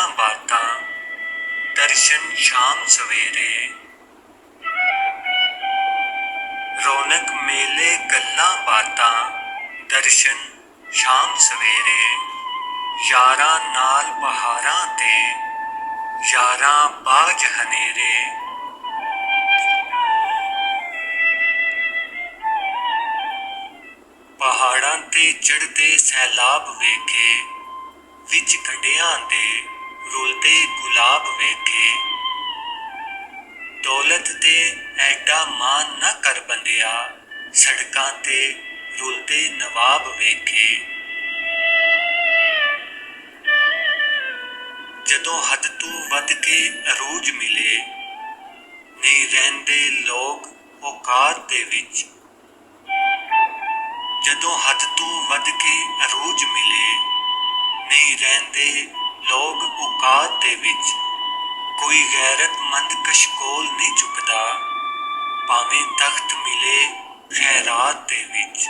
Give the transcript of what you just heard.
ਗੱਲਾਂ ਬਾਤਾਂ ਦਰਸ਼ਨ ਸ਼ਾਮ ਸਵੇਰੇ। ਰੌਣਕ ਮੇਲੇ ਗੱਲਾਂ ਬਾਤਾਂ ਦਰਸ਼ਨ ਸ਼ਾਮ ਸਵੇਰੇ। ਯਾਰਾਂ ਨਾਲ ਬਹਾਰਾਂ ਤੇ ਯਾਰਾਂ ਬਾਝ ਹਨੇਰੇ। ਪਹਾੜਾਂ ਤੇ ਚੜ੍ਹਦੇ ਸੈਲਾਬ ਵੇਖੇ, ਵਿੱਚ ਖੰਡਿਆਂ ਦੇ ਰੁਲਦੇ ਗੁਲਾਬ ਵੇਖੇ। ਦੌਲਤ ਤੇ ਐਡਾ ਮਾਣ ਨਾ ਕਰ ਬੰਦਿਆ, ਸੜਕਾਂ ਤੇ ਰੁਲਦੇ ਨਵਾਬ ਵੇਖੇ। ਜਦੋਂ ਹੱਦ ਤੋਂ ਵੱਧ ਕੇ ਅਰੂਜ ਮਿਲੇ, ਨਹੀਂ ਰਹਿੰਦੇ ਲੋਕ ਔਕਾਤ ਦੇ ਵਿੱਚ। ਜਦੋਂ ਹੱਦ ਤੋਂ ਵੱਧ ਕੇ ਅਰੂਜ ਮਿਲੇ, ਨਹੀਂ ਰਹਿੰਦੇ ਲੋਕ ਔਕਾਤ ਦੇ ਵਿੱਚ। ਕੋਈ ਗੈਰਤਮੰਦ ਕਸ਼ਕੋਲ ਨਹੀਂ ਝੁਕਦਾ, ਭਾਵੇਂ ਤਖਤ ਮਿਲੇ ਖੈਰਾਤ ਦੇ ਵਿੱਚ।